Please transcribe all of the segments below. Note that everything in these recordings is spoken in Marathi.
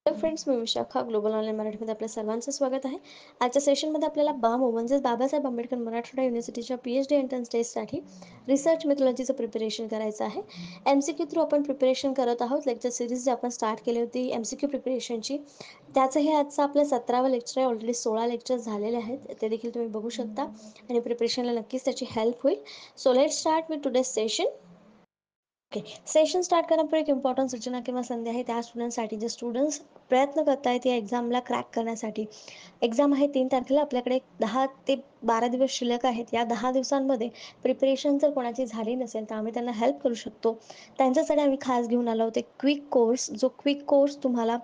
हॅलो फ्रेंड्स, मी विशाखा ग्लोबल ऑनलाईन मराठीमध्ये आपल्या सर्वांचं स्वागत आहे. आजच्या सेशनमध्ये आपल्याला बामो म्हणजेच बाबासाहेब आंबेडकर मराठवाडा युनिव्हर्सिटीच्या PhD एंट्रन्स टेस्टसाठी रिसर्च मेथॉलॉजीचं प्रिपरेशन करायचं आहे. MCQ थ्रू आपण प्रिपरेशन करत आहोत. लेक्चर सिरीज जी आपण स्टार्ट केली होती MCQ प्रिपरेशनची, त्याचं हे आजचं आपलं 17वं लेक्चर आहे. ऑलरेडी 16 लेक्चर्स झालेले आहेत, ते देखील तुम्ही बघू शकता आणि प्रिपरेशनला नक्कीच त्याची हेल्प होईल. So let's start with today's session. Okay, session start करण्यापूर्वी एक इम्पॉर्टंट सूचना किंवा संधी आहे त्या स्टुडंटसाठी जे स्टुडंट्स प्रयत्न करत आहेत या एक्झामला क्रॅक करण्यासाठी. एक्झाम आहे 3 तारखेला. आपल्याकडे 10 ते 12 दिवस शिल्लक आहेत. या 10 दिवसांमध्ये प्रिपरेशन जर कोणाची झाली नसेल तर आम्ही त्यांना हेल्प करू शकतो. त्यांच्यासाठी आम्ही खास घेऊन आलो होतो क्विक कोर्स, जो क्विक कोर्स तुम्हाला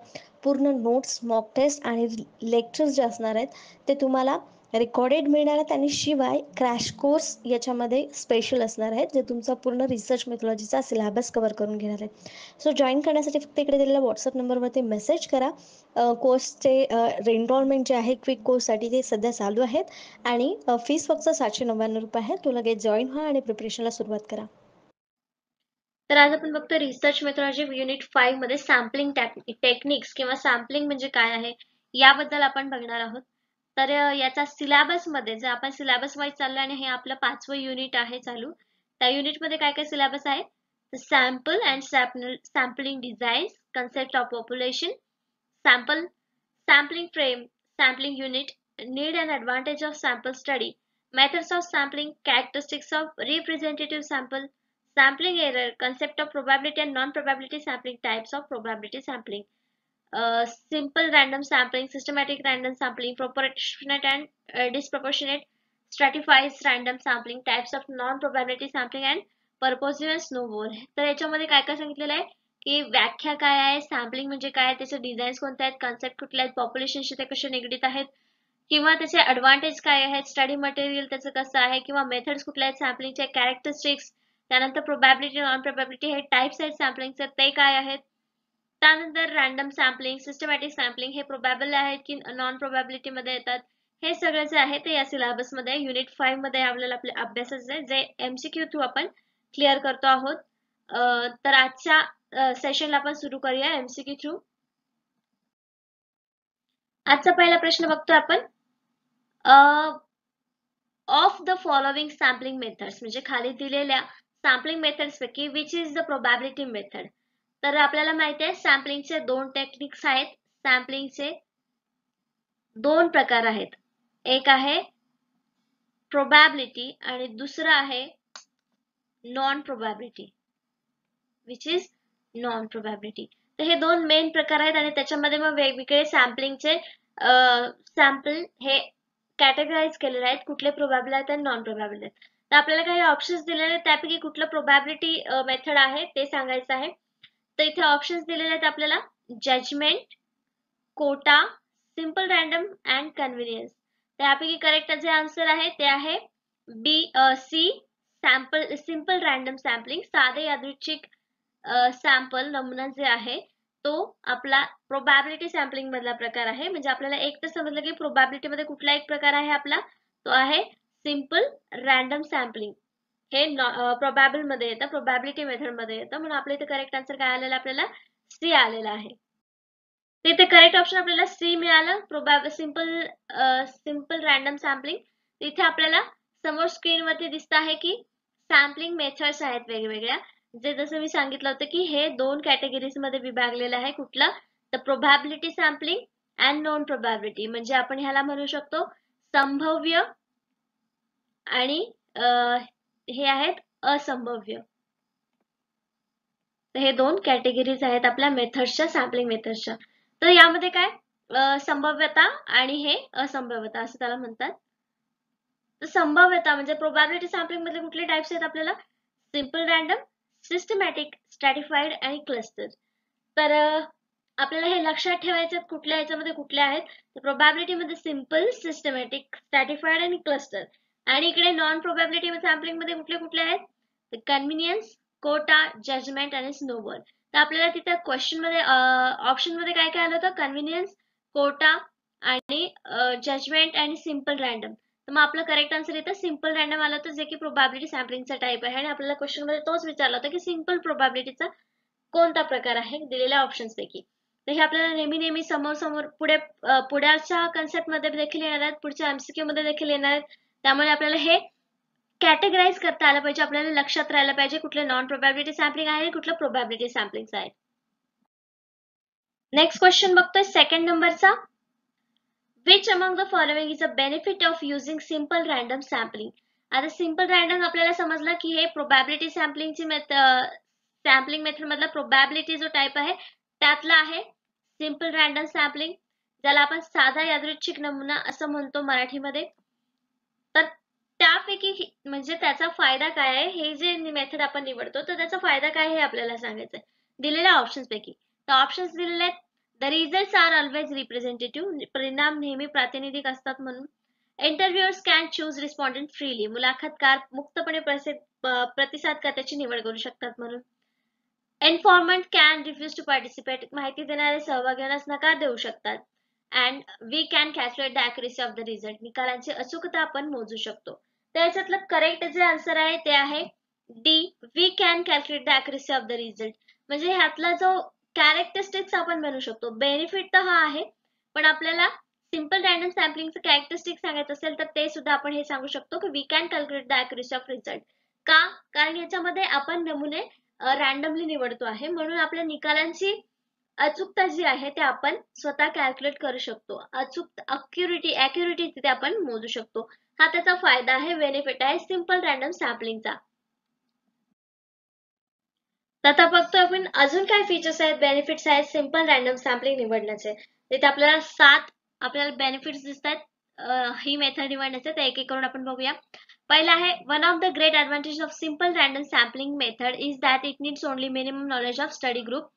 पूर्ण नोट्स, मॉक टेस्ट आणि लेक्चर्स जे असणार आहेत ते तुम्हाला रेकॉर्डेड मिळणार आहेत आणि शिवाय क्रॅश कोर्स याच्यामध्ये स्पेशल असणार आहेत, जे तुमचा पूर्ण रिसर्च मेथॉलॉजीचा सिलेबस कव्हर करून घेणार आहेत. सो जॉईन करण्यासाठी फक्त इकडे दिलेल्या व्हॉट्सअप नंबरवरती मेसेज करा. कोर्सचे एनरोलमेंट जे आहे क्विक कोर्ससाठी ते सध्या चालू आहेत आणि फीस फक्त 799 रुपये आहे. तो लगेच जॉईन व्हा आणि प्रिपरेशनला सुरुवात करा. तर आज आपण बघतो रिसर्च मेथॉलॉजी युनिट 5 मध्ये सॅम्पलिंग टेक्निक्स किंवा सॅम्पलिंग म्हणजे काय आहे याबद्दल आपण बघणार आहोत. तर याचा सिलेबस मध्ये जर आपण सिलेबस वाईज चाललो आणि हे आपलं 5वं युनिट आहे चालू, त्या युनिट मध्ये काय काय सिलेबस आहे? Sample and sampling designs, concept of population, sample sampling frame, sampling unit, need and advantage of sample study, methods of sampling, characteristics of representative sample, sampling error, concept of probability and non-probability sampling, types of probability sampling, simple random sampling, systematic random sampling, proportionate and disproportionate, stratified random sampling, types of non-probability sampling and purposive and snowball. तर याच्यामध्ये काय काय सांगितलेलं आहे की व्याख्या काय आहे, सॅम्पलिंग म्हणजे काय, त्याचे डिझाईन्स कोणते आहेत, कन्सेप्ट कुठले आहेत, पॉप्युलेशनशी ते कसे निगडीत आहेत किंवा त्याचे ॲडव्हान्टेज काय आहेत, स्टडी मटेरियल त्याचं कसं आहे किंवा मेथड्स कुठल्या आहेत, सॅम्पलिंगचे कॅरेक्टरिस्टिक्स, त्यानंतर प्रोबॅबिलिटी, नॉन प्रोबॅबिलिटी हे टाइप्स आहेत सॅम्पलिंगचे ते काय आहेत, त्यानंतर रॅन्डम सॅम्पलिंग, सिस्टमॅटिक सॅम्पलिंग हे प्रोबॅबल आहेत की नॉन प्रोबॅबिलिटी मध्ये येतात, हे सगळं जे आहे ते या सिलेबस मध्ये युनिट 5 मध्ये आपल्याला आपल्या अभ्यासाचे आहे, जे MCQ थ्रू आपण क्लिअर करतो आहोत. तर आजच्या सेशनला आपण सुरू करूया MCQ थ्रू. आजचा पहिला प्रश्न बघतो आपण. Of the following sampling methods म्हणजे खाली दिलेल्या सॅम्पलिंग मेथड्स पैकी which is the probability method. तर आपल्याला माहिती आहे सॅम्पलिंगचे 2 टेक्निक्स आहेत. सॅम्पलिंगचे 2 प्रकार आहेत. एक आहे प्रोबॅबिलिटी आणि दुसरं आहे non probability, which is non probability. तर हे 2 मेन प्रकार आहेत आणि त्याच्यामध्ये मग वेगवेगळे सॅम्पलिंगचे सॅम्पल हे कॅटेगराइज केलेले आहेत, कुठले प्रोबॅबल आहेत आणि नॉन प्रोबॅबल आहेत. तर आपल्याला काही ऑप्शन्स दिलेले आहेत, त्यापैकी कुठलं प्रोबॅबिलिटी मेथड आहे ते सांगायचं आहे. तर इथे ऑप्शन्स दिलेले आहेत आपल्याला judgement, quota, simple random and convenience. त्यापैकी करेक्ट जे आन्सर आहे ते आहे C, sample simple random sampling, साधे यादृच्छिक सॅम्पल नमुना जे आहे तो आपला प्रोबॅबिलिटी सॅम्पलिंग मधला प्रकार आहे. म्हणजे आपल्याला एक तर समजलं की प्रोबॅबिलिटी मध्ये कुठला एक प्रकार आहे आपला, तो आहे सिंपल रॅन्डम सॅम्पलिंग. हे प्रोबॅबल मध्ये येतं, प्रोबॅबिलिटी मेथड मध्ये येतं, म्हणून आपल्या इथे करेक्ट आन्सर काय आलेला आपल्याला सी आलेला आहे. तिथे करेक्ट ऑप्शन आपल्याला सी मिळालं. Simple random sampling. इथे आपल्याला समोर स्क्रीनवरती दिसत आहे की सॅम्पलिंग मेथड्स आहेत वेगवेगळ्या, जे जसं मी सांगितलं होतं की हे 2 कॅटेगरीज मध्ये विभागलेलं आहे. कुठलं? तर probability sampling and non probability. म्हणजे आपण ह्याला म्हणू शकतो संभाव्य आणि हे आहेत असंभाव्य. तर हे 2 कॅटेगरीज आहेत आपल्या मेथड्सच्या, सॅम्पलिंग मेथड्सच्या. तर यामध्ये काय संभाव्यता आणि हे असंभाव्यता असं त्याला म्हणतात. तर संभाव्यता म्हणजे प्रोबॅबिलिटी सॅम्पलिंग मध्ये कुठले टाइप्स आहेत आपल्याला? सिंपल रॅन्डम, सिस्टमॅटिक, स्ट्रॅटिफाईड आणि क्लस्टर. तर आपल्याला हे लक्षात ठेवायचं कुठल्या ह्याच्यामध्ये कुठले आहेत. तर प्रोबॅबिलिटी मध्ये सिंपल, सिस्टमॅटिक, स्ट्रॅटिफाईड आणि क्लस्टर. आणि इकडे नॉन प्रोबॅबिलिटी सॅम्पलिंग मध्ये कुठले कुठले आहेत? तर कन्व्हिनियन्स, कोटा, जजमेंट आणि स्नोबॉल. तर आपल्याला तिथे क्वेश्चन मध्ये ऑप्शन मध्ये काय काय आलं होतं? कन्व्हिनियन्स, कोटा आणि जजमेंट आणि सिंपल रॅन्डम. तर मग आपलं करेक्ट आन्सर येतं सिंपल रॅन्डम आलं होतं, जे की प्रोबॅबिलिटी सॅम्पलिंगचा टाइप आहे. आणि आपल्याला क्वेश्चन मध्ये तोच विचारला होता की सिंपल प्रोबॅबिलिटीचा कोणता प्रकार आहे दिलेल्या ऑप्शन्स पैकी. तर हे आपल्याला नेहमी समोर पुढच्या कन्सेप्ट मध्ये देखील येणार आहेत, पुढच्या MCQ मध्ये देखील येणार आहेत. त्यामुळे आपल्याला हे कॅटेगराइज करता आलं पाहिजे, आपल्याला लक्षात राहायला पाहिजे कुठले नॉन प्रोबॅबिलिटी सॅम्पलिंग आहे, कुठलं प्रोबॅबिलिटी सॅम्पलिंग आहे. नेक्स्ट क्वेश्चन बघतोय सेकंड नंबरचा. Which among the following is a benefit of using simple random sampling? आता सिंपल रॅन्डम आपल्याला समजलं की हे प्रोबॅबिलिटी सॅम्पलिंगची सॅम्पलिंग मेथड मधला प्रोबॅबिलिटी जो टाइप आहे त्यातला आहे सिंपल रॅन्डम सॅम्पलिंग, ज्याला आपण साधा यादृच्छिक नमुना असं म्हणतो मराठीमध्ये. तर त्यापैकी म्हणजे त्याचा फायदा काय आहे, हे जे मेथड आपण निवडतो तर त्याचा फायदा काय हे आपल्याला सांगायचं आहे. दिलेल्या ऑप्शन्स पैकी तर ऑप्शन्स दिलेले आहेत. The results are always representative. परिणाम नेहमी प्रातिनिधिक असतात म्हणून. Interviewers can choose respondent freely. मुलाखतकार मुक्तपणे प्रतिसादकर्त्याची निवड करू शकतात म्हणून. Informant can refuse to participate. माहिती देणारे सहभागी होण्यास नकार देऊ शकतात. And we can calculate the accuracy of the result. निकालांची अचूकता आपण मोजू शकतो. तर याच्यातलं करेक्ट जे आन्सर आहे ते आहे D. We can calculate the accuracy of the result. म्हणजे ह्यातला जो कॅरेक्टरिस्टिक्स आपण बनवू शकतो. बेनिफिट तर हा आहे, पण आपल्याला सिंपल रॅन्डम सॅम्पलिंगचं कॅरेक्टरिस्टिक्स सांगायचं असेल तर ते सुद्धा आपण हे सांगू शकतो की we can calculate the accuracy of result. का? कारण याच्यामध्ये आपण नमुने रॅन्डमली निवडतो आहे, म्हणून आपल्या निकालांची अचूकता जी आहे ते आपण स्वतः कॅल्क्युलेट करू शकतो. अॅक्युरिटी तिथे आपण मोजू शकतो. हा त्याचा फायदा आहे, बेनिफिट आहे सिंपल रॅन्डम सॅम्पलिंगचा. आता बघतो आपण अजून काय फीचर्स आहेत, बेनिफिट्स आहेत सिंपल रॅन्डम सॅम्पलिंग निवडण्याचे. तिथे आपल्याला 7 आपल्याला बेनिफिट्स दिसतात ही मेथड निवडण्याचे. ते एक एक करून आपण बघूया. पहिला आहे one of the great advantage of simple random sampling method is that it needs only minimum knowledge of study group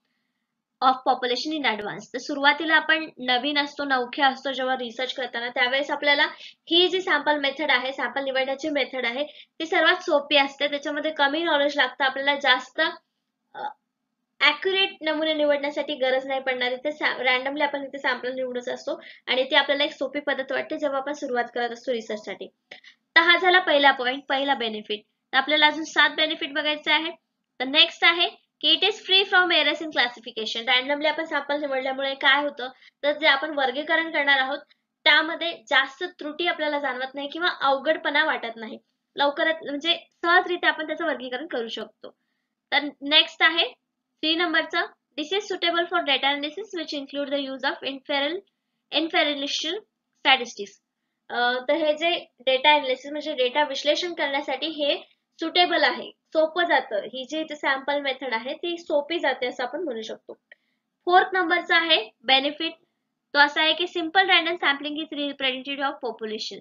of population in advance. तर सुरुवातीला आपण नवीन असतो, नवखे असतो जेव्हा रिसर्च करताना, त्यावेळेस आपल्याला ही जी सॅम्पल मेथड आहे, सॅम्पल निवडण्याची मेथड आहे ती सर्वात सोपी असते. त्याच्यामध्ये कमी नॉलेज लागतं, आपल्याला जास्त ऍक्युरेट नमुने निवडण्यासाठी गरज नाही पडणार. इथे रॅन्डमली आपण इथे सॅम्पल निवडत असतो आणि ती आपल्याला एक सोपी पद्धत वाटते जेव्हा आपण सुरुवात करत असतो रिसर्चसाठी. तर हा झाला पहिला पॉइंट, पहिला बेनिफिट. आपल्याला अजून 7 बेनिफिट बघायचे आहेत. तर नेक्स्ट आहे की it is free from errors in classification. Randomly आपण सॅम्पल निवडल्यामुळे काय होतं, तर जे आपण वर्गीकरण करणार आहोत त्यामध्ये जास्त त्रुटी आपल्याला जाणवत नाही किंवा अवघडपणा वाटत नाही. लवकरात म्हणजे सहजरित्या आपण त्याचं वर्गीकरण करू शकतो. तर नेक्स्ट आहे 3 नंबरचा. This is suitable for data analysis which include the use of inferential statistics. तर हे जे डेटा अनालिसिस म्हणजे डेटा विश्लेषण करण्यासाठी हे सुटेबल आहे, सोपं जातं. ही जी सॅम्पल मेथड आहे ती सोपी जाते असं आपण म्हणू शकतो. 4th नंबरचा आहे बेनिफिट, तो असा आहे की simple random sampling is representative of population.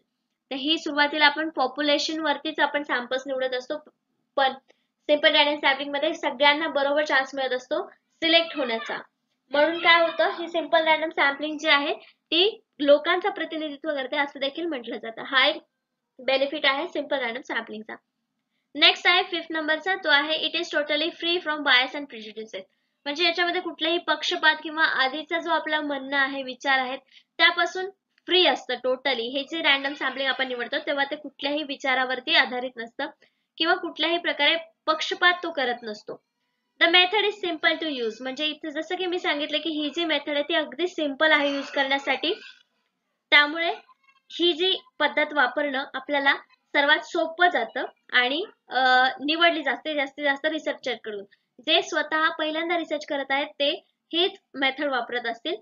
तर ही सुरुवातीला आपण पॉप्युलेशन वरतीच आपण सॅम्पल्स निवडत असतो, पण सिंपल रॅन्डम सॅम्पलिंग मध्ये सगळ्यांना बरोबर चान्स मिळत असतो सिलेक्ट होण्याचा. म्हणून काय होतं, ही सिंपल रॅन्डम सॅम्पलिंग जी आहे ती लोकांचं प्रतिनिधित्व करते असं देखील म्हटलं जातं. हा एक बेनिफिट आहे सिंपल रॅन्डम सॅम्पलिंगचा. नेक्स्ट आहे 5th नंबरचा, तो आहे it is totally free from bias and prejudices. म्हणजे याच्यामध्ये कुठलाही पक्षपात किंवा आधीचा जो आपला म्हणणं आहे, विचार आहेत त्यापासून फ्री असतं टोटली. हे जे रॅन्डम सॅम्पलिंग आपण निवडतो तेव्हा ते कुठल्याही विचारावरती आधारित नसतं किंवा कुठल्याही प्रकारे पक्षपात तो करत नसतो. The method is simple to use. म्हणजे इथे जसं की मी सांगितलं की ही जी मेथड आहे ती अगदी सिंपल आहे यूज करण्यासाठी, त्यामुळे ही जी पद्धत वापरणं आपल्याला सर्वात सोपं जातं आणि निवडली जास्तीत जास्त रिसर्चर कडून. जे स्वतः पहिल्यांदा रिसर्च करत आहेत ते हेच मेथड वापरत असतील,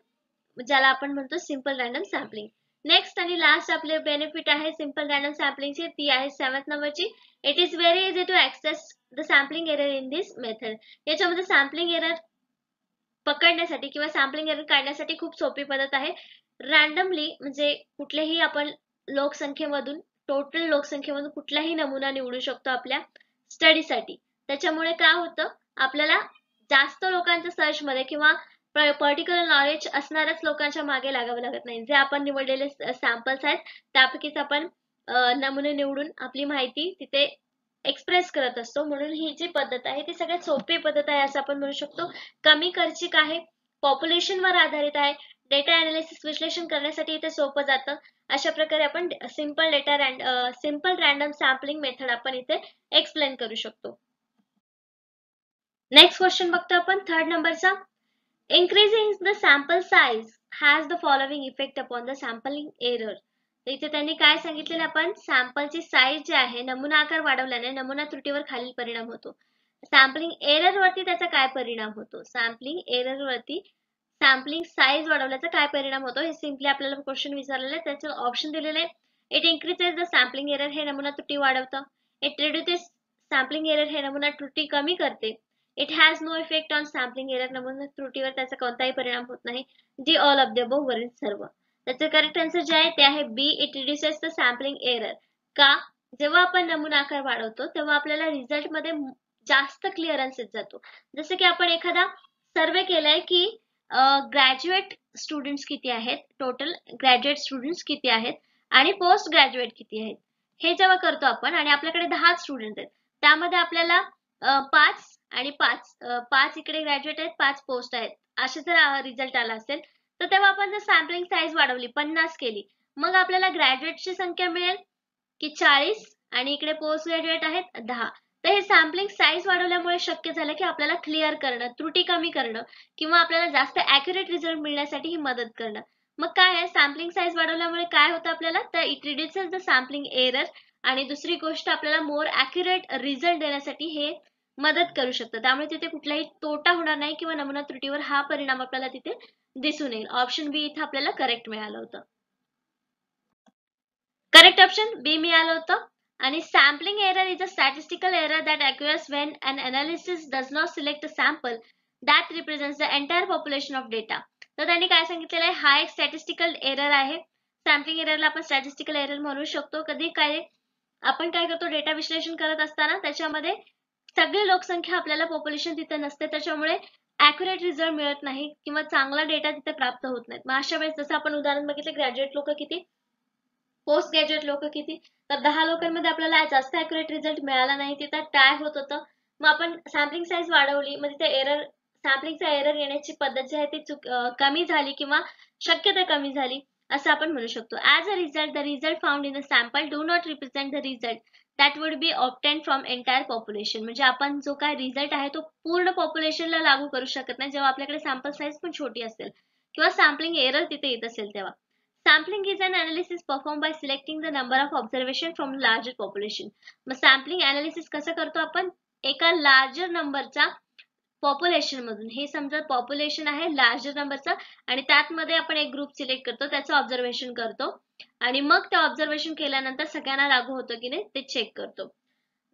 ज्याला आपण म्हणतो सिंपल रॅन्डम सॅम्पलिंग. नेक्स्ट आणि लास्ट आपले बेनिफिट आहे सिंपल रॅन्डम सॅम्पलिंगची, ती आहे 7th नंबरची. It is very easy to access the sampling error in this method. याच्यामध्ये सॅम्पलिंग एरर पकडण्यासाठी किंवा सॅम्पलिंग एरर काढण्यासाठी खूप सोपी पद्धत आहे. रॅन्डमली म्हणजे कुठल्याही आपण लोकसंख्येमधून, टोटल लोकसंख्येमधून कुठलाही नमुना निवडू शकतो आपल्या स्टडीसाठी. त्याच्यामुळे काय होतं, आपल्याला जास्त लोकांच्या सर्च मध्ये किंवा पर्टिक्युलर नॉलेज असणाऱ्याच लोकांच्या मागे लागावं लागत नाही. जे आपण निवडलेले सॅम्पल्स आहेत त्यापैकीच आपण नमुने निवडून आपली माहिती तिथे एक्सप्रेस करत असतो. म्हणून ही जी पद्धत आहे ती सगळ्यात सोपी पद्धत आहे असं आपण म्हणू शकतो. कमी खर्चिक आहे, पॉप्युलेशन वर आधारित आहे, डेटा अनालिसिस विश्लेषण करण्यासाठी इथे सोपं जातं. अशा प्रकारे आपण सिंपल रॅन्डम सॅम्पलिंग मेथड आपण इथे एक्सप्लेन करू शकतो. नेक्स्ट क्वेश्चन बघतो आपण 3rd नंबरचा. Increasing the sample size has the following effect upon the sampling error. तर इथे त्यांनी काय सांगितलेलं आपण सॅम्पलची साईज जी आहे नमुना आकार वाढवल्याने नमुना त्रुटीवर खालील परिणाम होतो. सॅम्पलिंग एरर वरती त्याचा काय परिणाम होतो, सॅम्पलिंग एरर वरती सॅम्पलिंग साईज वाढवल्याचा काय परिणाम होतो हे सिंपली आपल्याला क्वेश्चन विचारलेलं आहे. त्याचे ऑप्शन दिलेले आहे. It increases the sampling error हे नमुना त्रुटी वाढवतं. इट रिड्युसेस सॅम्पलिंग एरर हे नमुना त्रुटी कमी करते. It has no effect on sampling error नमुना त्रुटीवर त्याचा कोणताही परिणाम होत नाही. D all of the above वरील सर्व. त्याचे करेक्ट आन्सर जे आहे ते आहे B. It reduces the sampling error. का, जेव्हा आपण नमुना आकार वाढवतो तेव्हा आपल्याला रिझल्ट मध्ये जास्त क्लिअरन्स येत जातो. जसं की आपण एखादा सर्वे केलाय की ग्रॅज्युएट स्टुडंट्स किती आहेत, टोटल ग्रॅज्युएट स्टुडंट्स किती आहेत आणि पोस्ट ग्रॅज्युएट किती आहेत हे जेव्हा करतो आपण आणि आपल्याकडे 10 स्टुडंट आहेत त्यामध्ये आपल्याला 5 आणि 5 इकडे ग्रॅज्युएट आहेत, 5 पोस्ट आहेत असे जर रिझल्ट आला असेल तर तेव्हा आपण जर सॅम्पलिंग साईज वाढवली 50 केली मग आपल्याला ग्रॅज्युएटची संख्या मिळेल की 40 आणि इकडे पोस्ट ग्रॅज्युएट आहेत 10. तर हे सॅम्पलिंग साईज वाढवल्यामुळे शक्य झालं की आपल्याला क्लिअर करणं, त्रुटी कमी करणं किंवा आपल्याला जास्त ॲक्युरेट रिझल्ट मिळण्यासाठी ही मदत करणं. मग काय आहे सॅम्पलिंग साईज वाढवल्यामुळे काय होतं आपल्याला, तर it reduces the sampling error आणि दुसरी गोष्ट आपल्याला मोर ॲक्युरेट रिझल्ट देण्यासाठी हे मदत करू शकतं. त्यामुळे तिथे कुठलाही तोटा होणार नाही किंवा नमुना त्रुटीवर हा परिणाम आपल्याला तिथे दिसून येईल. ऑप्शन बी इथे आपल्याला करेक्ट मिळालं होतं. करेक्ट ऑप्शन बी मिळालं होतं. आणि sampling error is a statistical error that occurs when an analysis does not select a sample that represents the entire population of data. तर त्यांनी काय सांगितलेलं आहे, हा एक स्टॅटिस्टिकल एरर आहे. सॅम्पलिंग एररला आपण स्टॅटिस्टिकल एरर म्हणू शकतो. कधी काय आपण काय करतो, डेटा विश्लेषण करत असताना त्याच्यामध्ये सगळी लोकसंख्या आपल्याला पॉप्युलेशन तिथे नसते, त्याच्यामुळे ॲक्युरेट रिझल्ट मिळत नाही किंवा चांगला डेटा तिथे प्राप्त होत नाही. मग अशा वेळेस जसं आपण उदाहरण बघितलं ग्रॅज्युएट लोक किती, पोस्ट ग्रॅज्युएट लोक किती, तर 10 लोकांमध्ये आपल्याला जास्त ॲक्युरेट रिझल्ट मिळाला नाही, तिथं टाय होत होतं. मग आपण सॅम्पलिंग साईज वाढवली मग तिथे एरर, सॅम्पलिंगचा एरर येण्याची पद्धत जी आहे ती कमी झाली किंवा शक्यता कमी झाली असं आपण म्हणू शकतो. As a result the result found in the sample do not represent the result that would be obtain from entire population. म्हणजे आपण जो काय रिझल्ट आहे तो पूर्ण पॉप्युलेशनला लागू करू शकत नाही जेव्हा आपल्याकडे सॅम्पल साईज पण छोटी असेल किंवा सॅम्पलिंग एरर तिथे येत असेल तेव्हा. Sampling is an analysis performed by selecting the number of observation from larger population. मग सॅम्पलिंग अनालिसिस कसं करतो आपण, एका लार्जर नंबरचा पॉप्युलेशन मधून, हे समजा पॉप्युलेशन आहे लार्जर नंबरचा आणि त्यात मध्ये आपण एक ग्रुप सिलेक्ट करतो, त्याचं ऑब्झर्वेशन करतो आणि मग ते ऑब्झर्वेशन केल्यानंतर सगळ्यांना लागू होतं की नाही ते चेक करतो.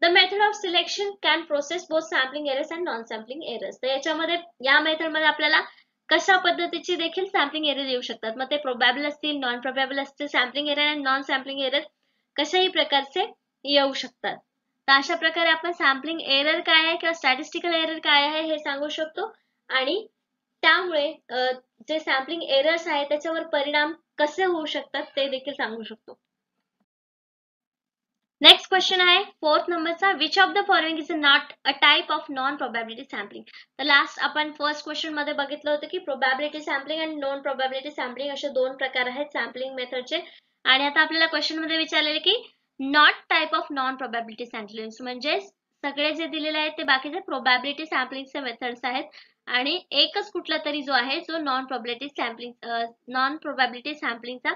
The method of selection can process both sampling errors and non sampling errors. तर याच्यामध्ये या मेथडमध्ये आपल्याला कशा पद्धतीची देखील सॅम्पलिंग एरर येऊ शकतात. मग ते प्रोबॅबल असतील, नॉन प्रोबॅबल असतील, सॅम्पलिंग एरर आणि नॉन सॅम्पलिंग एरर कशाही प्रकारचे येऊ शकतात. तर अशा प्रकारे आपण सॅम्पलिंग एरर काय आहे किंवा स्टॅटिस्टिकल एरर काय आहे हे सांगू शकतो आणि त्यामुळे जे सॅम्पलिंग एरर्स आहेत त्याच्यावर परिणाम कसे होऊ शकतात ते देखील सांगू शकतो. नेक्स्ट क्वेश्चन आहे 4th नंबरचा, which of the following is not a type of non probability sampling. तर लास्ट आपण फर्स्ट क्वेश्चन मध्ये बघितलं होतं की प्रोबॅबिलिटी सॅम्पलिंग आणि नॉन प्रोबॅबिलिटी सॅम्पलिंग असे दोन प्रकार आहेत सॅम्पलिंग मेथडचे. आणि आता आपल्याला क्वेश्चन मध्ये विचारलेले की not type of non probability sampling म्हणजे सगळे जे दिलेले आहेत ते बाकीचे प्रोबॅबिलिटी सॅम्पलिंगचे मेथड्स आहेत आणि एकच कुठला तरी जो आहे जो नॉन प्रोबॅबिलिटी सॅम्पलिंगचा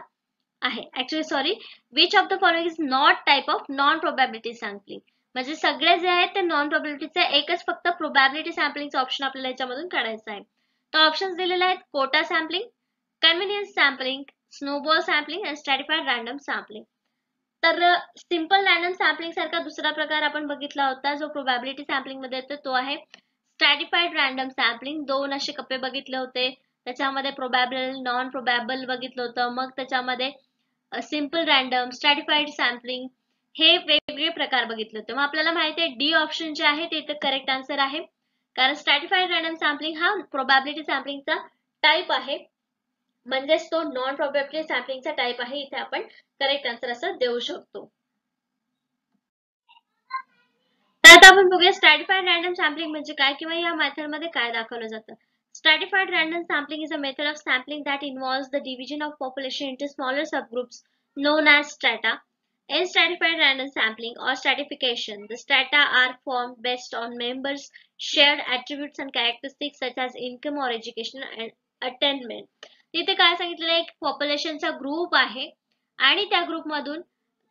आहे. Actually sorry, which of the following is not type of non probability sampling. म्हणजे सगळे जे आहेत ते नॉन प्रोबॅबिलिटीचे, एकच फक्त प्रोबॅबिलिटी सॅम्पलिंगचा ऑप्शन आपल्याला याच्यामधून काढायचा आहे. तर ऑप्शन्स दिलेले आहेत quota sampling, convenience sampling, snowball sampling आणि स्ट्रॅटिफाईड रँडम सॅम्पलिंग. तर सिंपल रँडम सॅम्पलिंग सारखा दुसरा प्रकार आपण बघितला होता जो प्रोबॅबिलिटी सॅम्पलिंग मध्ये येतो तो आहे स्ट्रॅटिफाईड रँडम सॅम्पलिंग. दोन असे कप्पे बघितले होते, त्याच्यामध्ये प्रोबॅबल, नॉन प्रोबॅबल बघितलं होतं, मग त्याच्यामध्ये सिंपल रँडम, स्ट्रॅटिफाईड सॅम्पलिंग हे वेगवेगळे प्रकार बघितले होते. मग आपल्याला माहिती आहे डी ऑप्शन जे आहे ते इथे करेक्ट आन्सर आहे, कारण स्ट्रॅटिफाईड रँडम सॅम्पलिंग हा प्रोबॅबिलिटी सॅम्पलिंगचा टाइप आहे, म्हणजेच तो नॉन प्रोबॅबिलिटी सॅम्पलिंगचा टाइप आहे. इथे आपण करेक्ट आन्सर असं देऊ शकतो. तर आता आपण बघूया स्ट्रॅटिफाईड रँडम सॅम्पलिंग म्हणजे काय किंवा या मेथड मध्ये काय दाखवलं जातं. Stratified random sampling is a method of sampling that involves the division of population into smaller subgroups known as strata. In stratified random sampling or stratification, the strata are formed based on members' shared attributes and characteristics such as income or education and attainment. तिथे काय सांगितलेलं आहे, एक पॉप्युलेशनचा ग्रुप आहे आणि त्या ग्रुपमधून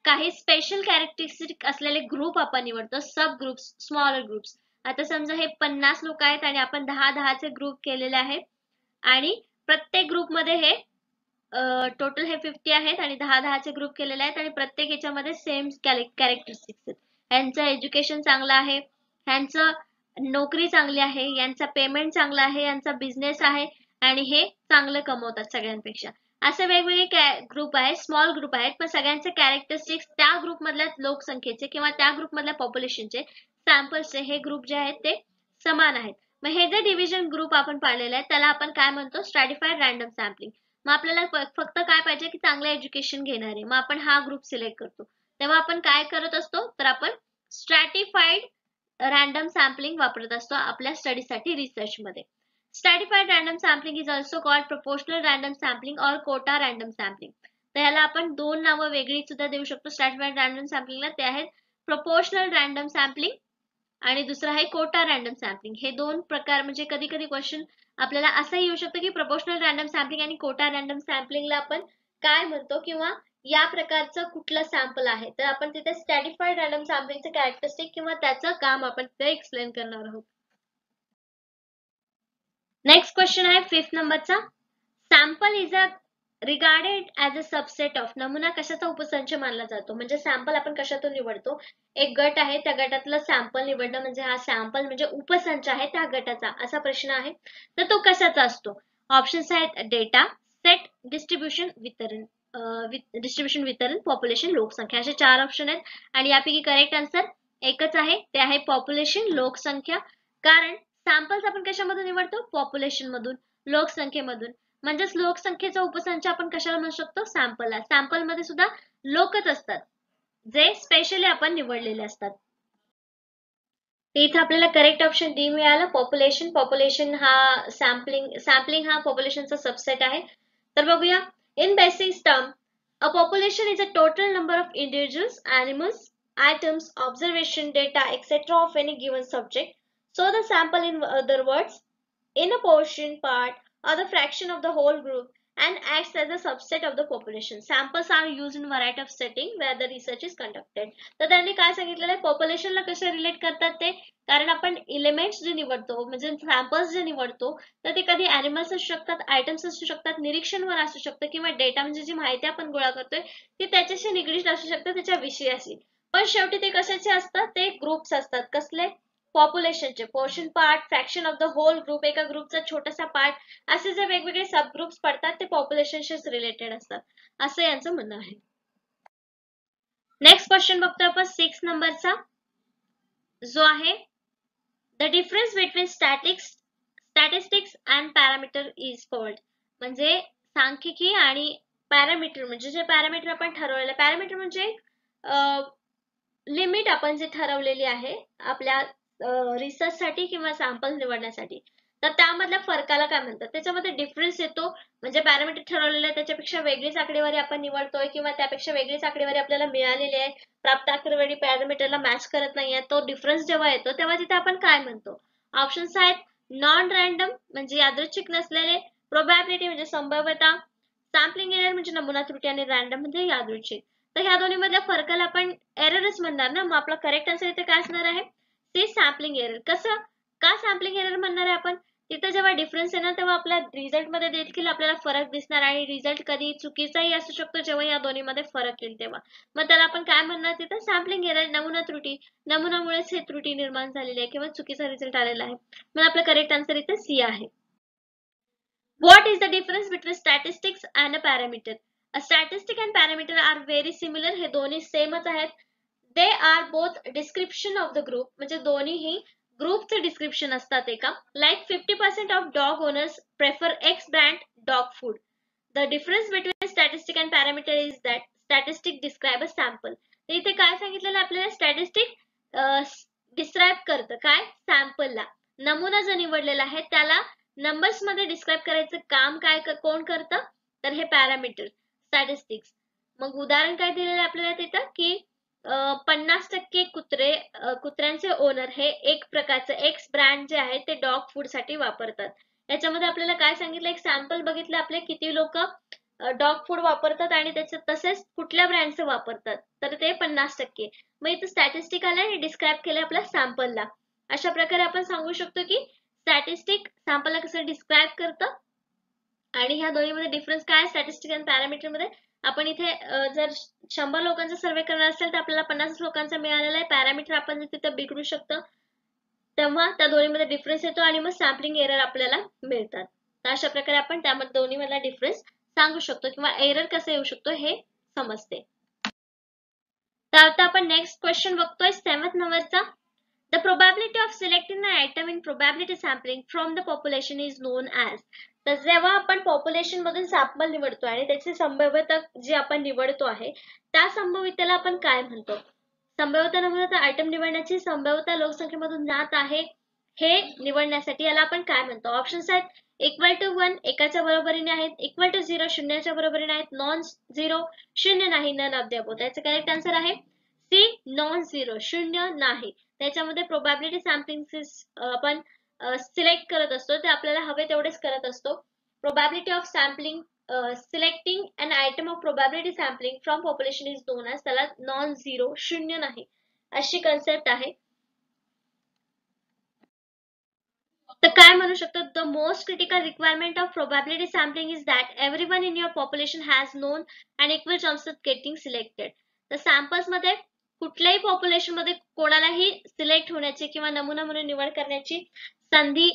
काही स्पेशल कॅरेक्टरिस्टिक असलेले ग्रुप आपण निवडतो, सब ग्रुप्स, स्मॉलर ग्रुप्स. आता समजा हे 50 लोक आहेत आणि आपण 10-10 चे ग्रुप केलेले आहेत आणि प्रत्येक ग्रुपमध्ये हे टोटल हे 50 आहेत आणि 10-10 चे ग्रुप केलेले आहेत आणि प्रत्येक याच्यामध्ये सेम कॅरेक्टरिस्टिक्स आहेत. ह्यांचं एज्युकेशन चांगलं आहे, ह्यांचं नोकरी चांगली आहे, यांचा पेमेंट चांगला आहे, यांचा बिझनेस आहे आणि हे चांगलं कमवतात सगळ्यांपेक्षा. असे वेगवेगळे ग्रुप आहेत, स्मॉल ग्रुप आहेत, पण सगळ्यांचे कॅरेक्टरिस्टिक्स त्या ग्रुपमधल्या लोकसंख्येचे किंवा त्या ग्रुपमधल्या पॉप्युलेशनचे सॅम्पल्सचे हे ग्रुप जे आहेत ते समान आहेत. मग हे जे डिव्हिजन ग्रुप आपण पाळलेले आहेत त्याला आपण काय म्हणतो, स्ट्रॅटिफाईड रॅन्डम सॅम्पलिंग. मग आपल्याला फक्त काय पाहिजे की चांगलं एज्युकेशन घेणारे, मग आपण हा ग्रुप सिलेक्ट करतो. तेव्हा आपण काय करत असतो, तर आपण स्ट्रॅटिफाईड रॅन्डम सॅम्पलिंग वापरत असतो आपल्या स्टडीसाठी रिसर्च मध्ये. स्ट्रॅटिफाईड random sampling is also called proportional random sampling और कोटा रॅन्डम सॅम्पलिंग. तर ह्याला आपण दोन नावं वेगळी सुद्धा देऊ शकतो स्ट्रॅटिफाईड रॅन्डम सॅम्पलिंगला. ते आहेत प्रोपोर्शनल रॅन्डम सॅम्पलिंग आणि दुसरं आहे कोटा रॅन्डम सॅम्पलिंग. हे दोन प्रकार म्हणजे कधी कधी क्वेश्चन आपल्याला असंही येऊ शकतं की प्रोपोर्शनल रॅन्डम सॅम्पलिंग आणि कोटा रॅन्डम सॅम्पलिंगला आपण काय म्हणतो किंवा या प्रकारचं कुठलं सॅम्पल आहे. तर आपण तिथे स्ट्रॅटिफाईड रॅन्डम सॅम्पलिंगचं कॅरेक्टरिस्टिक किंवा त्याचं काम आपण तिथे एक्सप्लेन करणार आहोत. नेक्स्ट क्वेश्चन आहे 5th नंबरचा. Sample is a regarded as a subset of. नमुना कशाचा उपसंच मानला जातो, म्हणजे सॅम्पल आपण कशातून निवडतो, एक गट आहे त्या गटातलं सॅम्पल निवडणं म्हणजे हा सॅम्पल म्हणजे उपसंच आहे त्या गटाचा, असा प्रश्न आहे. तर तो कशाचा असतो. ऑप्शन्स आहेत डेटा, सेट, डिस्ट्रीब्युशन, वितरण, पॉप्युलेशन, लोकसंख्या, असे 4 ऑप्शन आहेत आणि यापैकी करेक्ट आन्सर एकच आहे, ते आहे पॉप्युलेशन, लोकसंख्या. कारण सॅम्पल्स आपण कशामधून निवडतो, पॉप्युलेशन मधून, लोकसंख्येमधून. म्हणजेच लोकसंख्येचा उपसंच आपण कशाला म्हणू शकतो, सॅम्पलला. सॅम्पल मध्ये सुद्धा लोकच असतात जे स्पेशली आपण निवडलेले असतात. इथे आपल्याला करेक्ट ऑप्शन डी मिळालं, पॉप्युलेशन. पॉप्युलेशन हा सॅम्पलिंग हा पॉप्युलेशनचा सबसेट आहे. तर बघूया. In basic term, a population is a total number of individuals, animals, items, observation, data, etc. of any given subject. So the sample, in other words, in a portion, part, or the fraction of the whole group and acts as a subset of the population. Samples are used in variety of setting where the research is conducted. तर त्यांनी काय सांगितलेलं आहे, पॉप्युलेशनला कसे रिलेट करतात ते, कारण आपण एलिमेंट्स जे निवडतो म्हणजे सॅम्पल्स जे निवडतो तर ते कधी ॲनिमल्स असू शकतात, आयटम्स असू शकतात, निरीक्षणवर असू शकतं किंवा डेटा म्हणजे जी माहिती आपण गोळा करतोय ती त्याच्याशी निगडीत असू शकतं, त्याच्या विषयाशी. पण शेवटी ते कशाचे असतात, ते ग्रुप्स असतात. कसले, पॉप्युलेशनचे. Portion, part, fraction of the whole group, एका ग्रुपचा छोटासा पार्ट, असे जे वेगवेगळे सब ग्रुप्स पडतात ते पॉप्युलेशनशीच रिलेटेड असतात, असं यांचं म्हणणं आहे. नेक्स्ट क्वेश्चन बघतो आपण 6 नंबरचा, जो आहे the difference between statistics and parameter is called. म्हणजे सांख्यिकी आणि पॅरामीटर, म्हणजे जे पॅरामीटर आपण ठरवलेलं, पॅरामीटर म्हणजे लिमिट आपण जे ठरवलेली आहे आपल्या रिसर्च साठी किंवा सॅम्पल निवडण्यासाठी, तर त्यामधल्या फरकाला काय म्हणतात. त्याच्यामध्ये डिफरन्स येतो, म्हणजे पॅरामीटर ठरवलेलं आहे त्याच्यापेक्षा वेगळीच आकडेवारी आपण निवडतोय किंवा त्यापेक्षा वेगळीच आकडेवारी आपल्याला मिळालेली आहे, प्राप्त आकडेवारी पॅरामीटरला मॅच करत नाहीये, तो डिफरन्स जेव्हा येतो तेव्हा तिथे आपण काय म्हणतो. ऑप्शन्स आहेत नॉन रॅन्डम म्हणजे यादृच्छिक नसलेले, प्रोबॅबिलिटी म्हणजे संभाव्यता, सॅम्पलिंग एरर म्हणजे नमुना त्रुटी आणि रॅन्डम म्हणजे यादृच्छिक. तर ह्या दोन्ही मधल्या फरकाला आपण एररच म्हणणार ना. मग आपला करेक्ट आन्सर इथे काय असणार आहे, ते सॅम्पलिंग एरर. कसं, का सॅम्पलिंग एरर म्हणणार आहे आपण, तिथे जेव्हा डिफरन्स येणार तेव्हा आपल्या रिझल्ट मध्ये देखील आपल्याला फरक दिसणार आणि रिझल्ट कधी चुकीचाही असू शकतो जेव्हा या दोन्ही मध्ये फरक येईल तेव्हा. मग त्याला आपण काय म्हणणार, तिथे सॅम्पलिंग एरर, नमुना त्रुटी, नमुनामुळेच हे त्रुटी निर्माण झालेली आहे किंवा चुकीचा रिझल्ट आलेला आहे. मग आपलं करेक्ट आन्सर इथे सी आहे. What is the difference between statistics and a parameter? A statistic and parameter are very similar. हे दोन्ही सेमच आहेत. They are both description of the group. म्हणजे दोन्हीही ग्रुपचे डिस्क्रिप्शन असतात एका. Like 50% of dog owners prefer X brand dog food. The difference between statistic and parameter is that statistic describe a sample. तर इथे काय सांगितलेलं आपल्याला, स्टॅटिस्टिक डिस्क्राइब करतं काय, सॅम्पलला. नमुना जो निवडलेला आहे त्याला नंबर्स मध्ये डिस्क्राइब करायचं काम काय कोण करतं, तर हे पॅरामीटर स्टॅटिस्टिक्स. मग उदाहरण काय दिलेलं आहे आपल्याला तिथं की 50% कुत्र्यांचे ओनर हे एक प्रकारचं एक्स ब्रँड जे आहे ते डॉग फूड साठी वापरतात. याच्यामध्ये आपल्याला काय सांगितलं, एक सॅम्पल बघितलं आपले किती लोक डॉग फूड वापरतात आणि त्याचे तसेच कुठल्या ब्रँडचे वापरतात, तर ते 50%. मग इथं स्टॅटिस्टिक आलं आणि डिस्क्राईब केलं आपल्या सॅम्पलला. अशा प्रकारे आपण सांगू शकतो की स्टॅटिस्टिक सॅम्पलला कसं डिस्क्राईब करतं आणि ह्या दोन्हीमध्ये डिफरन्स काय आहे स्टॅटिस्टिक आणि पॅरामीटर मध्ये. आपण इथे जर 100 लोकांचा सर्वे करणार असेल तर आपल्याला 50 लोकांचा मिळालेला आहे. पॅरामीटर आपण तिथे बिघडू शकतं, तेव्हा त्या दोन्हीमध्ये डिफरन्स येतो आणि मग सॅम्पलिंग एरर आपल्याला मिळतात. तर अशा प्रकारे आपण त्यामध्ये दोन्हीमधला डिफरन्स सांगू शकतो किंवा एरर कसं येऊ शकतो हे समजते. तर आता आपण नेक्स्ट क्वेश्चन बघतोय 7th नंबरचा. The probability of selecting an item in probability sampling from the population is known as. तर जेव्हा आपण पॉप्युलेशन मधून सॅम्पल निवडतो आणि त्याची संभाव्यता जी आपण निवडतो आहे त्या संभाव्यतेला आपण काय म्हणतो. संभाव्यता नमुना आयटम निवडण्याची संभाव्यता लोकसंख्येमधून जात आहे हे निवडण्यासाठी याला आपण काय म्हणतो. ऑप्शन्स आहेत इक्वल टू 1 एकाच्या बरोबरीने आहेत, इक्वल टू 0 शून्याच्या बरोबरीने आहेत, नॉन झिरो शून्य नाही, नन ऑफ द अबोव. त्याचं करेक्ट आन्सर आहे सी नॉन झिरो शून्य नाही. त्याच्यामध्ये प्रोबॅबिलिटी सॅम्पलिंग आपण सिलेक्ट करत असतो ते आपल्याला हवे तेवढेच करत असतो. Probability of sampling selecting an item of probability sampling from population is known as, त्याला नॉन झिरो शून्य नाही अशी कन्सेप्ट आहे. तर काय म्हणू शकतो, the most critical requirement of probability sampling is that everyone in your population has known and equal chances of getting selected. तर सॅम्पल्स मध्ये कुठल्याही पॉप्युलेशन मध्ये कोणालाही सिलेक्ट होण्याची किंवा नमुना म्हणून निवड करण्याची संधी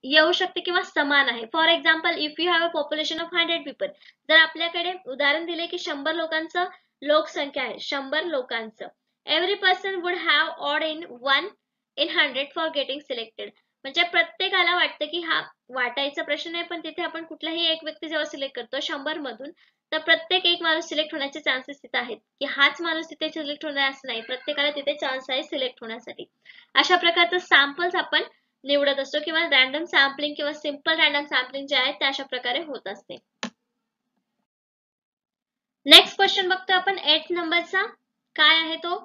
येऊ शकते किंवा समान आहे. For example if you have a population of 100 people, जर आपल्याकडे उदाहरण दिले की 100 लोकांचं लोकसंख्या आहे, 100 लोकांचं, every person would have odd in 1 in 100 for getting selected. म्हणजे प्रत्येकाला वाटतं की हा वाटायचा प्रश्न नाही, पण तिथे आपण कुठलाही एक व्यक्ती जेव्हा सिलेक्ट करतो 100 मधून, तर प्रत्येक एक माणूस सिलेक्ट होण्याचे चान्सेस तिथे आहेत की हाच माणूस तिथे सिलेक्ट होणार असं नाही, प्रत्येकाला तिथे चान्स आहे सिलेक्ट होण्यासाठी. अशा प्रकारचं सॅम्पल्स आपण निवडत असतो किंवा रॅन्डम सॅम्पलिंग किंवा सिंपल रॅन्डम सॅम्पलिंग जे आहे ते अशा प्रकारे होत असते. नेक्स्ट क्वेश्चन बघतो आपण 8th नंबरचा. काय आहे तो,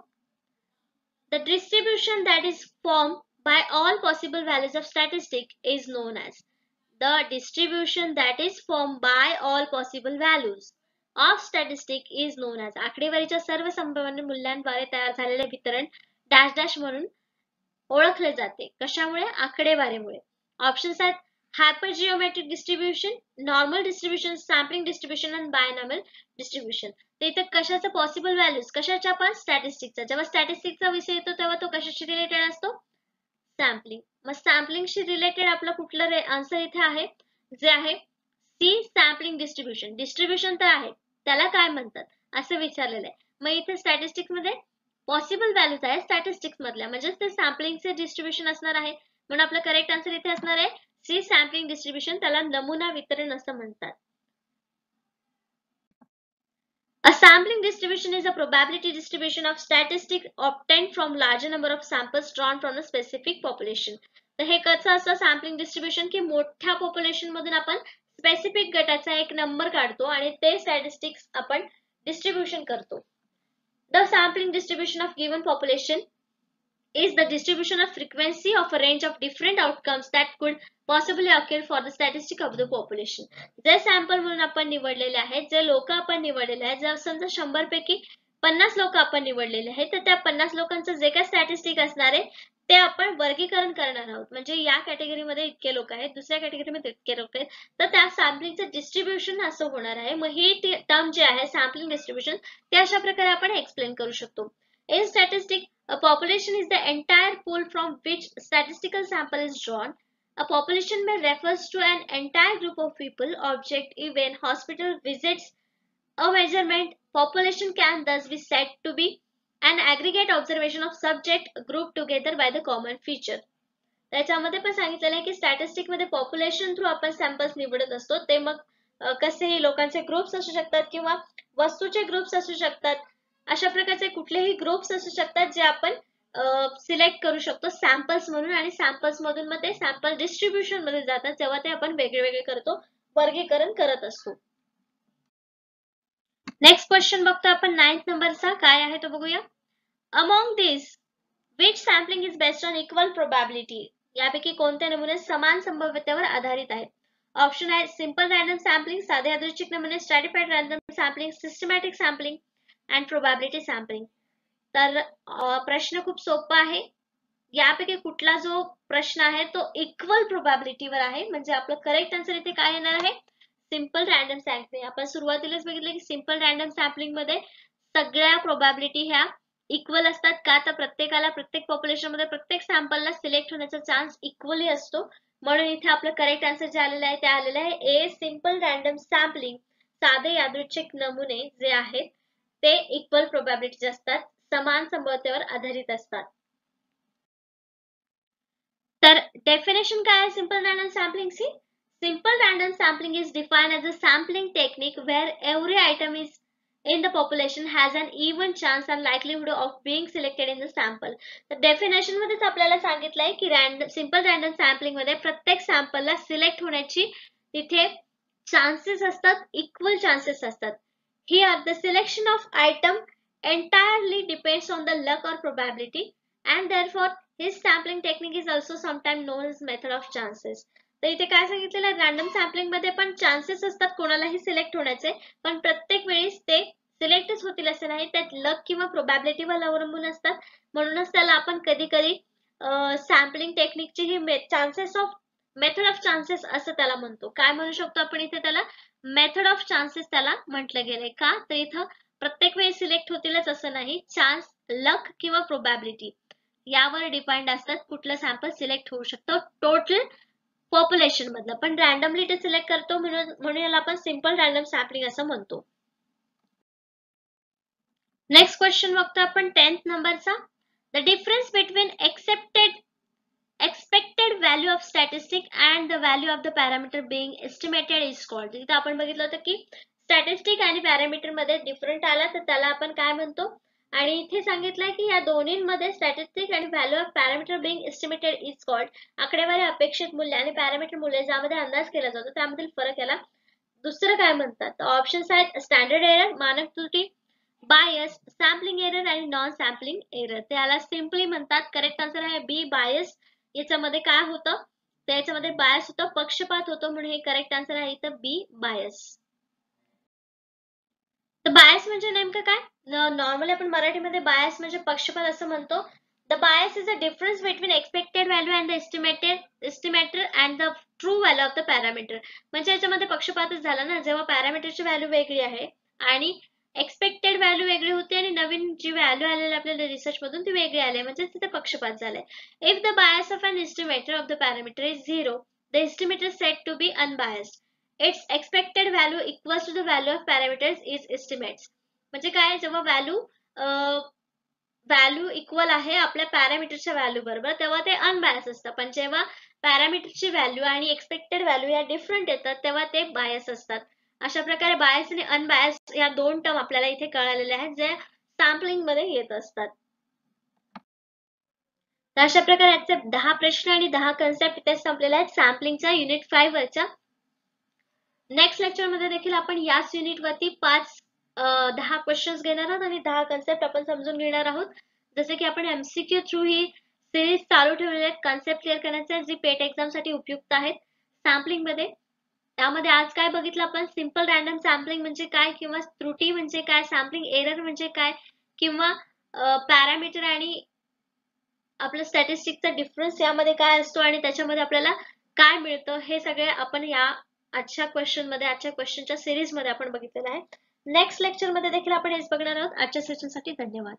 the distribution that is form by all possible values of statistic is known as. The distribution that is formed by all possible values of statistic is known as. आकडेवारीच्या सर्व संभाव्य मूल्यांद्वारे तयार झालेले वितरण डॅश डॅश म्हणून ओळखले जाते. कशामुळे, आकडेवारीमुळे. ऑप्शन्स आहेत hypergeometric distribution, normal distribution, sampling distribution आणि बायनॉमियल डिस्ट्रीब्युशन. तर इथे कशाचं पॉसिबल व्हॅल्यूज, कशाच्या पण स्टॅटिस्टिकचा. जेव्हा स्टॅटिस्टिकचा विषय येतो तेव्हा तो कशाशी रिलेटेड असतो, सॅम्पलिंग. मग सॅम्पलिंगशी रिलेटेड आपलं कुठलं आन्सर इथे आहे, जे आहे सी सॅम्पलिंग डिस्ट्रीब्युशन. डिस्ट्रीब्युशन तर आहे, त्याला काय म्हणतात असं विचारलेलं आहे. मग इथे स्टॅटिस्टिक्स मध्ये पॉसिबल व्हॅल्यूज आहे स्टॅटिस्टिक्स मधल्या, म्हणजे ते सॅम्पलिंगचे डिस्ट्रीब्युशन असणार आहे. म्हणून आपलं करेक्ट आन्सर इथे असणार आहे सी सॅम्पलिंग डिस्ट्रीब्युशन. त्याला नमुना वितरण असं म्हणतात. A sampling distribution is a probability distribution of statistics obtained from larger number of samples drawn from a specific population. तर हे कसं असतं सॅम्पलिंग डिस्ट्रीब्युशन की मोठ्या पॉप्युलेशन मधून आपण स्पेसिफिक गटाचा एक नंबर काढतो आणि ते स्टॅटिस्टिक्स आपण डिस्ट्रीब्युशन करतो. The sampling distribution of given population is the distribution of frequency of a range of different outcomes that could possibly occur for the statistic of the population. जे सॅम्पल म्हणून आपण निवडलेले आहेत, जे लोक आपण निवडलेले आहेत, जर समजा 100 पैकी 50 लोक आपण निवडलेले आहेत, तर त्या 50 लोकांचं जे काही स्टॅटिस्टिक असणार आहे ते आपण वर्गीकरण करणार आहोत. म्हणजे या कॅटेगरीमध्ये इतके लोक आहेत, दुसऱ्या कॅटेगरीमध्ये इतके लोक आहेत, तर त्या सॅम्पलिंगचं डिस्ट्रीब्युशन असं होणार आहे. मग ही टर्म जे आहे सॅम्पलिंग डिस्ट्रीब्युशन ते अशा प्रकारे आपण एक्सप्लेन करू शकतो. In statistics, a population is the entire pool from which statistical sample is drawn. A population may refers to an entire group of people, object, event, hospital visits, a measurement. Population can thus be said to be an aggregate observation of subject grouped together by the common feature. त्याच्यामध्ये पण सांगितलेलं आहे की स्टॅटिस्टिक मध्ये पॉप्युलेशन थ्रू आपण सॅम्पल्स निवडत असतो. ते मग कसेही लोकांचे ग्रुप्स असू शकतात किंवा वस्तूचे ग्रुप्स असू शकतात. अशा प्रकारचे कुठलेही ग्रुप्स असू शकतात जे आपण सिलेक्ट करू शकतो सॅम्पल्स म्हणून, आणि सॅम्पल्स मधून मग ते सॅम्पल डिस्ट्रीब्युशन मध्ये जातात तेव्हा ते आपण वेगळे वेगळे करतो, वर्गीकरण करत असतो. नेक्स्ट क्वेश्चन बघतो आपण 9th नंबरचा. काय आहे तो बघूया. Among this which sampling is based on equal probability. यापैकी कोणते नमुने समान संभाव्यतेवर आधारित आहेत. ऑप्शन आहे सिंपल रॅन्डम सॅम्पलिंग, साधे यादृच्छिक नमुने, स्ट्रॅटिफाईड random sampling, systematic sampling and probability sampling. तर प्रश्न खूप सोपा आहे. यापैकी कुठला जो प्रश्न आहे तो इक्वल प्रोबॅबिलिटीवर आहे. म्हणजे आपलं करेक्ट आन्सर इथे काय येणार आहे, सिंपल रॅन्डम सॅम्पलिंग. आपण सुरुवातीलाच बघितलं की सिंपल रॅन्डम सॅम्पलिंग मध्ये सगळ्या प्रोबॅबिलिटी ह्या इक्वल असतात. का तर प्रत्येकाला, प्रत्येक पॉप्युलेशन मध्ये प्रत्येक सॅम्पलला सिलेक्ट होण्याचा चान्स इक्वली असतो. म्हणून इथे आपलं करेक्ट आन्सर जे आलेलं आहे ते आलेलं आहे ए, सिंपल रॅन्डम सॅम्पलिंग. साधे यादृच्छिक नमुने जे आहेत ते इक्वल प्रोबॅबिलिटी असतात, समान संभाव्यतेवर आधारित असतात. तर डेफिनेशन काय आहे सिंपल रॅन्डम सॅम्पलिंगची. Simple random sampling is defined as a sampling technique where every item is in the population has an even chance and likelihood of being selected in the sample. तर डेफिनेशन मध्येच आपल्याला सांगितलंय की सिंपल रॅन्डम सॅम्पलिंग मध्ये प्रत्येक सॅम्पलला सिलेक्ट होण्याची तिथे चान्सेस असतात, इक्वल चान्सेस असतात. Here the selection of item entirely depends on the luck or probability and therefore his sampling technique is also sometimes known as method of chances. तर इथे काय सांगितलेलं आहे, रॅन्डम सॅम्पलिंग मध्ये पण चान्सेस असतात कोणालाही सिलेक्ट होण्याचे, पण प्रत्येक वेळेस ते सिलेक्टच होतील असे नाही, त्यात लक किंवा प्रोबॅबिलिटीवर अवलंबून असतात. म्हणूनच त्याला आपण कधी कधी सॅम्पलिंग टेक्निकची ही chances of method of chances असं त्याला म्हणतो. काय म्हणू शकतो आपण इथे त्याला, मेथड ऑफ चान्सेस त्याला म्हटलं गेलंय. का तर इथं प्रत्येक वेळी सिलेक्ट होतीलच असं नाही, चान्स, लक किंवा प्रोबॅबिलिटी यावर डिपेंड असतात कुठलं सॅम्पल सिलेक्ट होऊ शकतं टोटल पॉप्युलेशन मधलं. पण रॅन्डमली ते सिलेक्ट करतो म्हणून याला आपण सिंपल रॅन्डम सॅम्पलिंग असं म्हणतो. नेक्स्ट क्वेश्चन बघतो आपण 10th नंबरचा. The difference between expected value of statistic and the value of the parameter being estimated is called. इथे आपण बघितलं होतं की स्टॅटिस्टिक आणि पॅरामीटर मध्ये डिफरंट आला तर त्याला आपण काय म्हणतो. आणि इथे सांगितलंय की या दोन्हींमध्ये स्टॅटिस्टिक आणि value of parameter being estimated is called. आकडेवारी अपेक्षित मूल्य आणि पॅरामीटर मूल्य ज्यामध्ये अंदाज केला जातो त्यामधील फरक याला दुसरं काय म्हणतात. ऑप्शन्स आहेत स्टँडर्ड एरर, मानक त्रुटी, बायस, सॅम्पलिंग एरर आणि नॉन सॅम्पलिंग एरर. त्याला सिम्पली म्हणतात. करेक्ट आन्सर आहे बी, बायस. याच्यामध्ये काय होतं, त्याच्यामध्ये बायस होतं, पक्षपात होतो, म्हणून हे करेक्ट आन्सर आहे इथं बी, बायस. तर बायस म्हणजे नेमकं काय, नॉर्मली आपण मराठीमध्ये बायस म्हणजे पक्षपात असं म्हणतो. The bias is a difference between expected value and the estimator and the true value of the parameter. म्हणजे याच्यामध्ये पक्षपातच झाला ना, जेव्हा पॅरामीटरची व्हॅल्यू वेगळी आहे आणि एक्सपेक्टेड व्हॅल्यू वेगळी होती आणि नवीन जी व्हॅल्यू आलेली आपल्याला रिसर्च मधून ती वेगळी आली, म्हणजे तिथे पक्षपात झालाय. If the bias of an estimator of the parameter is 0, the estimator set to be unbiased. its expected value equals to the value of parameters is estimates. म्हणजे काय, जेव्हा व्हॅल्यू इक्वल आहे आपल्या पॅरामीटरच्या व्हॅल्यू बरोबर तेव्हा ते अनबायस असतं. पण जेव्हा पॅरामीटरची व्हॅल्यू आणि एक्सपेक्टेड व्हॅल्यू या डिफरंट येतात तेव्हा ते बायस असतात. अशा प्रकारे बायस आणि अनबायस या दोन टर्म आपल्याला इथे कळालेल्या आहेत जे सॅम्पलिंग मध्ये येत असतात. तर अशा प्रकारे याचे 10 प्रश्न आणि 10 कन्सेप्ट इथे संपलेले आहेत सॅम्पलिंगच्या युनिट 5 वरच्या. नेक्स्ट लेक्चर मध्ये देखील आपण याच युनिट वरती 10 क्वेश्चन्स घेणार आहोत आणि 10 कन्सेप्ट आपण समजून घेणार आहोत. जसे की आपण एमसीक्यू थ्रू ही सिरीज चालू ठेवलेली आहे कन्सेप्ट क्लिअर करण्याचे, जी पेट एक्झाम साठी उपयुक्त आहेत सॅम्पलिंग मध्ये. त्यामध्ये आज काय बघितलं आपण, सिंपल रॅन्डम सॅम्पलिंग म्हणजे काय, किंवा त्रुटी म्हणजे काय, सॅम्पलिंग एरर म्हणजे काय, किंवा पॅरामीटर आणि आपलं स्टॅटिस्टिकचा डिफरन्स यामध्ये काय असतो आणि त्याच्यामध्ये आपल्याला काय मिळतं, हे सगळे आपण या आजच्या क्वेश्चनच्या सिरीज मध्ये आपण बघितलेलं आहे. नेक्स्ट लेक्चर मध्ये देखील आपण हेच बघणार आहोत. आजच्या सेशनसाठी धन्यवाद.